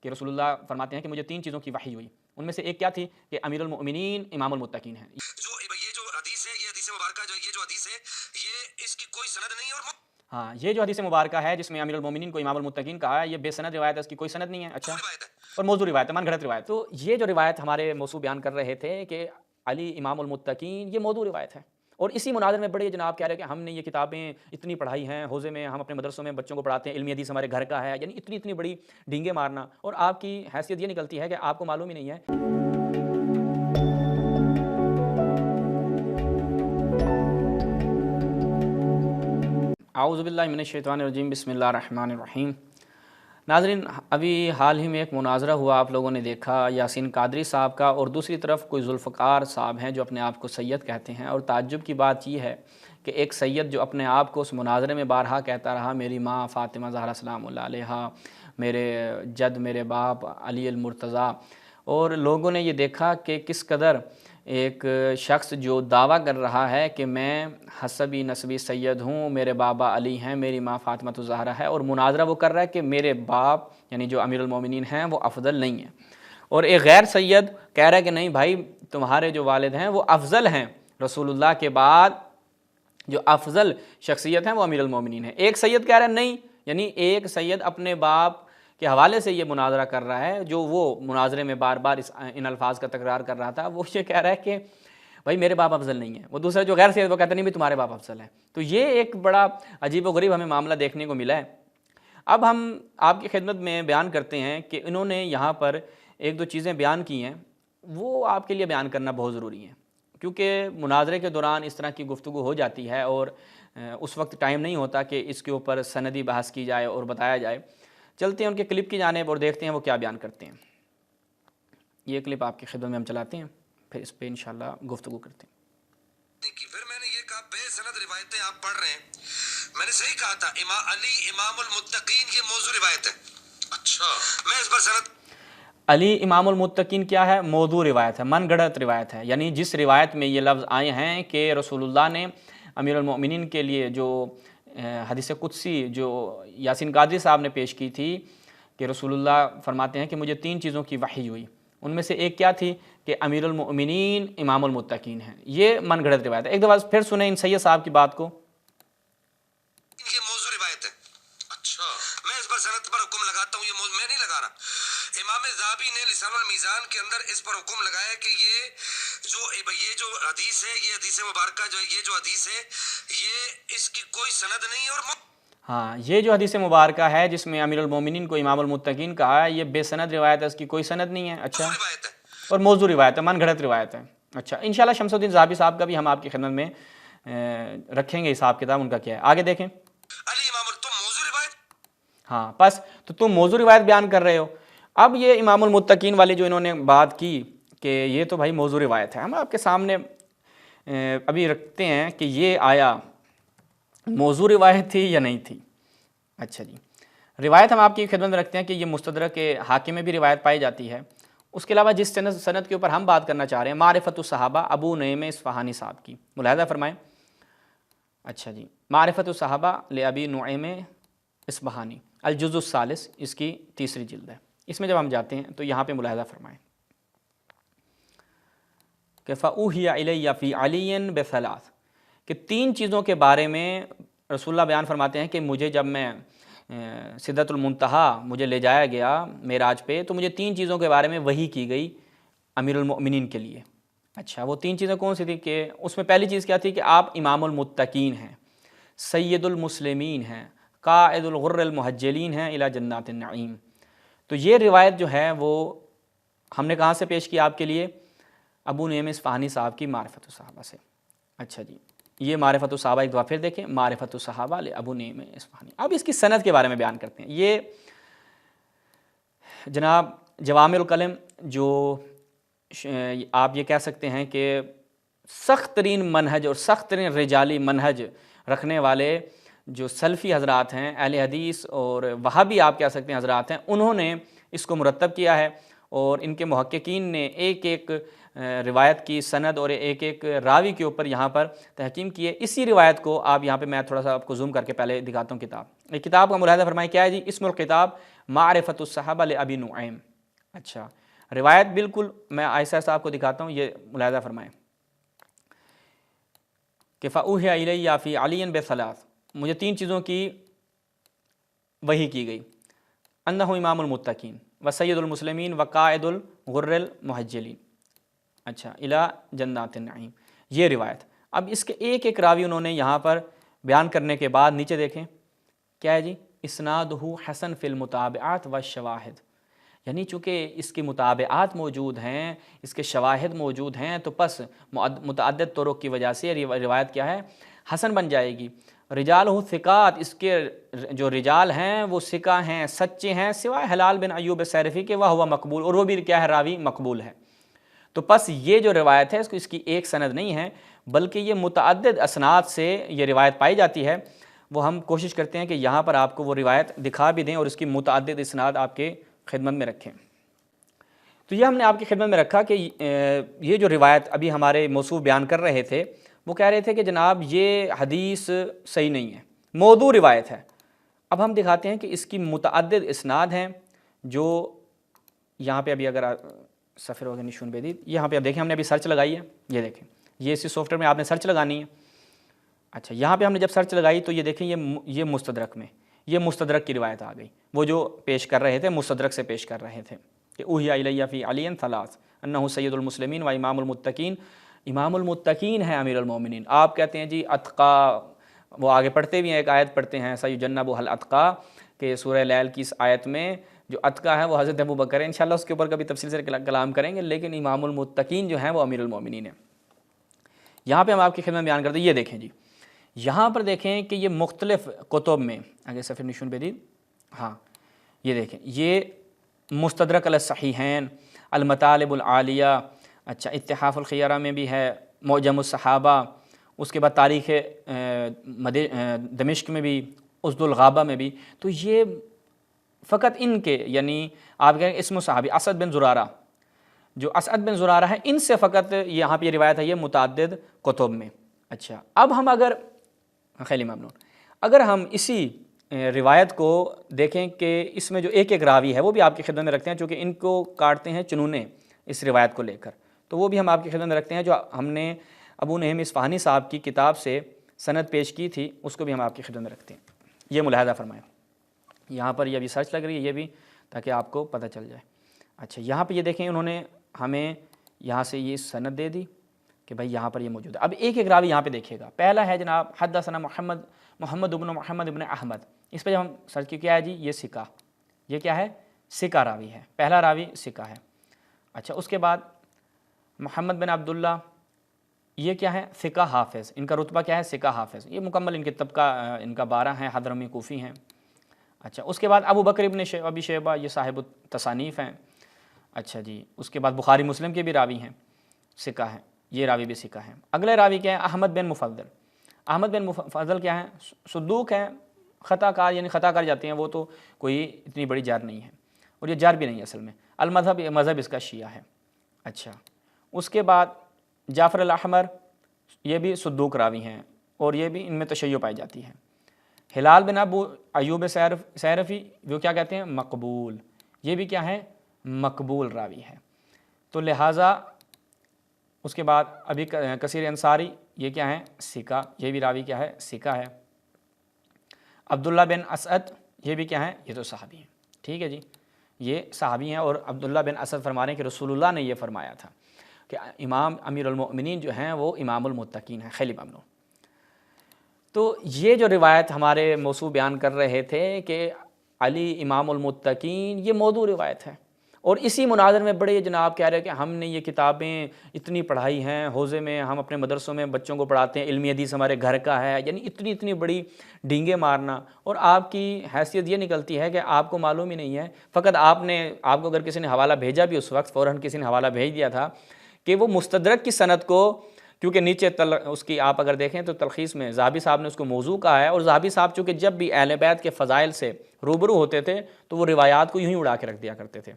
کہ رسولullah فرماتے ہیں کہ مجھے 3 چیزوں کی وحی ہوئی، ان میں سے ایک کیا تھی کہ امیر المؤمنین امام المتقین ہیں۔ یہ جو حدیث ہے، یہ حدیث مبارکہ یہ جو حدیث ہے، یہ اس کی کوئی سند نہیں اور ہاں، یہ جو حدیث مبارکہ ہے جس میں امیر المومنین کو امام المتقین کہا ہے، یہ بے سند روایت ہے، اس کی کوئی سند نہیں ہے۔ اچھا، اور موضوع روایت ہے، من گھڑت روایت۔ تو یہ جو روایت ہمارے موضوع بیان کر رہے تھے کہ علی امام المتقین، یہ موضوع روایت ہے، اور اسی مناظر میں بڑے جناب کہہ رہے کہ ہم نے یہ کتابیں اتنی پڑھائی ہیں حوزے میں، ہم اپنے مدرسوں میں بچوں کو پڑھاتے ہیں، علمی حدیث ہمارے گھر کا ہے، یعنی اتنی بڑی ڈینگیں مارنا، اور آپ کی حیثیت یہ نکلتی ہے کہ آپ کو معلوم ہی نہیں ہے۔ اعوذ باللہ من الشیطان الرجیم، بسم اللہ الرحمن الرحیم۔ ناظرین، ابھی حال ہی میں ایک مناظرہ ہوا، آپ لوگوں نے دیکھا، یاسین قادری صاحب کا، اور دوسری طرف کوئی ذوالفقار صاحب ہیں جو اپنے آپ کو سید کہتے ہیں، اور تعجب کی بات یہ ہے کہ ایک سید جو اپنے آپ کو اس مناظرے میں بارہا کہتا رہا، میری ماں فاطمہ زہرا سلام اللہ علیہا، میرے جد میرے باپ علی المرتضیٰ، اور لوگوں نے یہ دیکھا کہ کس قدر ایک شخص جو دعویٰ کر رہا ہے کہ میں حسبی نسبی سید ہوں، میرے بابا علی ہیں، میری ماں فاطمہ الزہرا ہے، اور مناظرہ وہ کر رہا ہے کہ میرے باپ یعنی جو امیر المومنین ہیں وہ افضل نہیں ہیں، اور ایک غیر سید کہہ رہا ہے کہ نہیں بھائی، تمہارے جو والد ہیں وہ افضل ہیں، رسول اللہ کے بعد جو افضل شخصیت ہیں وہ امیر المومنین ہیں۔ ایک سید کہہ رہا ہے نہیں، یعنی ایک سید اپنے باپ کے حوالے سے یہ مناظرہ کر رہا ہے، جو وہ مناظرے میں بار بار ان الفاظ کا تکرار کر رہا تھا، وہ یہ کہہ رہا ہے کہ بھائی میرے باپ افضل نہیں ہیں۔ وہ دوسرا جو غیر سید وہ کہتا نہیں بھی تمہارے باپ افضل ہیں۔ تو یہ ایک بڑا عجیب و غریب ہمیں معاملہ دیکھنے کو ملا ہے۔ اب ہم آپ کی خدمت میں بیان کرتے ہیں کہ انہوں نے یہاں پر ایک دو چیزیں بیان کی ہیں، وہ آپ کے لیے بیان کرنا بہت ضروری ہے، کیونکہ مناظرے کے دوران اس طرح کی گفتگو ہو جاتی ہے اور اس وقت ٹائم نہیں ہوتا کہ اس کے اوپر سندی بحث کی جائے اور بتایا جائے۔ چلتے ہیں ان کے کلپ کی جانب اور دیکھتے ہیں وہ کیا بیان کرتے ہیں۔ یہ کلپ آپ کی خدمت میں ہم چلاتے ہیں، پھر اس پہ انشاءاللہ گفتگو کرتے ہیں۔ پھر میں نے یہ کہا بے سند روایتیں آپ پڑھ رہے ہیں، میں نے صحیح کہا تھا علی امام المتقین یہ موضوع روایت ہے۔ اچھا، میں اس پر سند علی امام المتقین کیا ہے؟ موضوع روایت ہے، من گڑت روایت ہے، یعنی جس روایت میں یہ لفظ آئے ہیں کہ رسول اللہ نے امیر المؤمنین کے لیے جو حدیث قدسی جو یاسین قادری صاحب نے پیش کی تھی کہ رسول اللہ فرماتے ہیں کہ مجھے 3 چیزوں کی وحی ہوئی، ان میں سے ایک کیا تھی کہ امیر المؤمنین امام المتقین ہیں۔ یہ من گڑت روایت ہے۔ ایک دفعہ پھر سنیں ان سید صاحب کی بات کو۔ یہ موضوع روایت ہے۔ اچھا، میں اس پر سند پر حکم لگاتا ہوں، یہ موضوع میں نہیں لگا رہا۔ امام ذہبی نے لسان المیزان کے اندر اس پر حکم لگایا کہ یہ جو حدیث ہے، یہ حدیث مبارکہ جو ہے، یہ جو حدیث ہے، یہ اس کی کوئی سند نہیں اور ہاں، یہ جو حدیث مبارکہ ہے جس میں امیر المومنین کو امام المتقین کہا ہے، یہ بے سند روایت ہے، اس کی کوئی سند نہیں ہے۔ اچھا، روایت ہے اور موضوع روایت ہے، من گھڑت روایت ہے۔ اچھا، انشاءاللہ شمس الدین ذہبی صاحب کا بھی ہم آپ کی خدمت میں رکھیں گے حساب کتاب ان کا کیا ہے، آگے دیکھیں۔ علی امام تم موضوع روایت، ہاں، بس تو تم موضوع روایت بیان کر رہے ہو۔ اب یہ امام المتقین والی جو انہوں نے بات کی کہ یہ تو بھائی موضوع روایت ہے، ہم آپ کے سامنے ابھی رکھتے ہیں کہ یہ آیا موضوع روایت تھی یا نہیں تھی۔ اچھا جی، روایت ہم آپ کی خدمت میں رکھتے ہیں کہ یہ مستدرک حاکم میں بھی روایت پائی جاتی ہے۔ اس کے علاوہ جس سند کے اوپر ہم بات کرنا چاہ رہے ہیں، معرفت الصحابہ ابو نعیم اصفہانی صاحب کی، ملاحظہ فرمائیں۔ اچھا جی، معرفت الصحابہ لابی نعیم اصفہانی، الجزء الثالث، اس کی 3ری جلد ہے۔ اس میں جب ہم جاتے ہیں تو یہاں پہ ملاحظہ فرمائیں کہ فَأُوحِیَ إِلَيَّ فِي عَلِيٍّ بِثَلَاثٍ، کہ 3 چیزوں کے بارے میں رسول اللہ بیان فرماتے ہیں کہ مجھے جب میں سدرۃ المنتہا مجھے لے جایا گیا معراج پہ، تو مجھے 3 چیزوں کے بارے میں وحی کی گئی امیر المؤمنین کے لیے۔ اچھا، وہ 3 چیزیں کون سی تھی؟ کہ اس میں پہلی چیز کیا تھی کہ آپ امام المتقین ہیں، سید المسلمین ہیں، قائد الغر المحجلین ہیں الی جنات النعیم۔ تو یہ روایت جو ہے وہ ہم نے کہاں سے پیش کی آپ کے لیے؟ ابو نعیم اصفہانی صاحب کی معرفت الصحابہ سے۔ اچھا جی، یہ معرفت الصحابہ ایک دفعہ پھر دیکھیں، معرفت الصحابہ ابو نعیم اصفہانی۔ اب اس کی سند کے بارے میں بیان کرتے ہیں۔ یہ جناب جوامع الکلم، جو آپ یہ کہہ سکتے ہیں کہ سخت ترین منہج اور سخت ترین رجالی منہج رکھنے والے جو سلفی حضرات ہیں، اہل حدیث اور وہابی آپ کہہ سکتے ہیں حضرات ہیں، انہوں نے اس کو مرتب کیا ہے، اور ان کے محققین نے ایک ایک روایت کی سند اور ایک ایک راوی کے اوپر یہاں پر تحقیم کی ہے۔ اسی روایت کو آپ یہاں پہ میں تھوڑا سا آپ کو زوم کر کے پہلے دکھاتا ہوں کتاب، ایک کتاب کا ملاحظہ فرمائیں، کیا ہے جی؟ اسم الکتاب معرفت الصحابہ لابی نعیم۔ اچھا، روایت بالکل میں ایسا ایسا آپ کو دکھاتا ہوں، یہ ملاحظہ فرمائیں کہ فَأُوحِیَ إِلَيَّ فِي عَلِيٍّ بِثَلَاثٍ، مجھے 3 چیزوں کی وحی کی گئی، انہ امام المتقین و سید المسلمین و قائد الغر المحجلین، اچھا، الی جنات النعیم، یہ روایت۔ اب اس کے ایک ایک راوی انہوں نے یہاں پر بیان کرنے کے بعد نیچے دیکھیں کیا ہے جی؟ اسنادہ حسن فی المتابعات والشواہد، یعنی چونکہ اس کی متابعات موجود ہیں، اس کے شواہد موجود ہیں، تو پس متعدد طرق کی وجہ سے روایت کیا ہے؟ حسن بن جائے گی۔ رجالہ ثقات، اس کے جو رجال ہیں وہ ثقہ ہیں، سچے ہیں، سوائے ہلال بن ایوب السیرفی کے، وہ مقبول، اور وہ بھی کیا ہے؟ راوی مقبول ہے۔ تو پس یہ جو روایت ہے اس کی ایک سند نہیں ہے، بلکہ یہ متعدد اسناد سے یہ روایت پائی جاتی ہے۔ وہ ہم کوشش کرتے ہیں کہ یہاں پر آپ کو وہ روایت دکھا بھی دیں اور اس کی متعدد اسناد آپ کے خدمت میں رکھیں۔ تو یہ ہم نے آپ کی خدمت میں رکھا کہ یہ جو روایت ابھی ہمارے موصوف بیان کر رہے تھے، وہ کہہ رہے تھے کہ جناب یہ حدیث صحیح نہیں ہے، موضوع روایت ہے۔ اب ہم دکھاتے ہیں کہ اس کی متعدد اسناد ہیں، جو یہاں پہ ابھی اگر سفر وغیرہ نشون بدید، یہاں پہ اب دیکھیں ہم نے ابھی سرچ لگائی ہے، یہ دیکھیں، یہ اسی سافٹ ویئر میں آپ نے سرچ لگانی ہے۔ اچھا، یہاں پہ ہم نے جب سرچ لگائی تو یہ دیکھیں یہ مستدرک میں، یہ مستدرک کی روایت آ گئی، وہ جو پیش کر رہے تھے مستدرک سے پیش کر رہے تھے کہ اوحی الیہ فی علی ثلاث انہ سید المسلمین و امام المتقین، امام المتقین ہے امیر المومنین۔ آپ کہتے ہیں جی اتقا، وہ آگے پڑھتے بھی ہیں، ایک آیت پڑھتے ہیں سیجنبھا الاتقا، کہ سورہ لیل کی اس آیت میں جو اتقا ہے وہ حضرت ابوبکر ہے، انشاءاللہ اس کے اوپر کبھی تفصیل سے کلام کریں گے، لیکن امام المتقین جو ہیں وہ امیر المومنین ہیں۔ یہاں پہ ہم آپ کی خدمت بیان کرتے ہیں، یہ دیکھیں جی، یہاں پر دیکھیں کہ یہ مختلف کتب میں، اگر صفحہ نشون بدید، ہاں یہ دیکھیں، یہ مستدرک علی الصحیحین، المطالب العالیہ، اچھا اتحاف الخیارہ میں بھی ہے، معجم الصحابہ، اس کے بعد تاریخ دمشق میں بھی، اسد الغابہ میں بھی، تو یہ فقط ان کے، یعنی آپ کہیں اسم صحابی اسد بن زرارہ، جو اسد بن زرارہ ہے، ان سے فقط یہاں پہ یہ روایت ہے، یہ متعدد کتب میں۔ اچھا، اب ہم خیلی ممنون، اگر ہم اسی روایت کو دیکھیں کہ اس میں جو ایک ایک راوی ہے وہ بھی آپ کی خدمت میں رکھتے ہیں، چونکہ ان کو کاٹتے ہیں چنونے اس روایت کو لے کر، تو وہ بھی ہم آپ کی خدمت میں رکھتے ہیں، جو ہم نے ابو نعیم اصفہانی صاحب کی کتاب سے سند پیش کی تھی، اس کو بھی ہم آپ کی خدمت میں رکھتے ہیں۔ یہ ملاحظہ فرمائیں، یہاں پر یہ ابھی سرچ لگ رہی ہے، یہ بھی تاکہ آپ کو پتہ چل جائے۔ اچھا، یہاں پہ یہ دیکھیں انہوں نے ہمیں یہاں سے یہ سند دے دی کہ بھائی یہاں پر یہ موجود ہے۔ اب ایک ایک راوی یہاں پہ دیکھیے گا، پہلا ہے جناب حدثنا محمد ابن احمد، اس پہ جب ہم سرچ کی، کیا ہے جی؟ یہ ثقہ، یہ کیا ہے؟ ثقہ راوی ہے، پہلا راوی ثقہ ہے۔ اچھا، اس کے بعد محمد بن عبداللہ، یہ کیا ہے؟ ثقہ حافظ، ان کا رتبہ کیا ہے؟ ثقہ حافظ، یہ مکمل ان کے طبقہ ان کا 12 ہیں، حضرمی کوفی ہیں۔ اچھا، اس کے بعد ابو بکر ابن ابی شیبہ، یہ صاحب التصانیف ہیں۔ اچھا جی، اس کے بعد بخاری مسلم کے بھی راوی ہیں، ثقہ ہیں، یہ راوی بھی ثقہ ہیں۔ اگلے راوی کیا ہے؟ احمد بن مفضل، احمد بن مفضل کیا ہیں؟ صدوق ہیں، خطا کار، یعنی خطا کر جاتے ہیں، وہ تو کوئی اتنی بڑی جار نہیں ہے، اور یہ جار بھی نہیں ہے اصل میں، مذہب اس کا شیعہ ہے۔ اچھا، اس کے بعد جعفر الاحمر، یہ بھی صدوق راوی ہیں، اور یہ بھی ان میں تشیع پائی جاتی ہے۔ ہلال بن ابو ایوب سیرفی، وہ کیا کہتے ہیں؟ مقبول، یہ بھی کیا ہے؟ مقبول راوی ہے۔ تو لہٰذا اس کے بعد ابھی کثیر انصاری، یہ کیا ہے؟ ثقہ، یہ بھی راوی کیا ہے؟ ثقہ ہے۔ عبداللہ بن اسعد، یہ بھی کیا ہے؟ یہ تو صحابی ہیں، ٹھیک ہے جی، یہ صحابی ہیں، اور عبداللہ بن اسعد فرما رہے ہیں کہ رسول اللہ نے یہ فرمایا تھا کہ امام امیر المؤمنین جو ہیں وہ امام المتقین ہیں، خیلی ممنون۔ تو یہ جو روایت ہمارے موصوف بیان کر رہے تھے کہ علی امام المتقین، یہ موضوع روایت ہے، اور اسی مناظر میں بڑے جناب کہہ رہے کہ ہم نے یہ کتابیں اتنی پڑھائی ہیں، حوزے میں ہم اپنے مدرسوں میں بچوں کو پڑھاتے ہیں، علمی حدیث ہمارے گھر کا ہے، یعنی اتنی بڑی ڈینگے مارنا، اور آپ کی حیثیت یہ نکلتی ہے کہ آپ کو معلوم ہی نہیں ہے، فقط آپ کو اگر کسی نے حوالہ بھیجا بھی، اس وقت فوراً کسی نے حوالہ بھیج دیا تھا کہ وہ مستدرک کی سند کو، کیونکہ نیچے اس کی آپ اگر دیکھیں تو تلخیص میں ذہبی صاحب نے اس کو موضوع کہا ہے، اور ذہبی صاحب چونکہ جب بھی اہل بیت کے فضائل سے روبرو ہوتے تھے تو وہ روایات کو یوں ہی اڑا کے رکھ دیا کرتے تھے،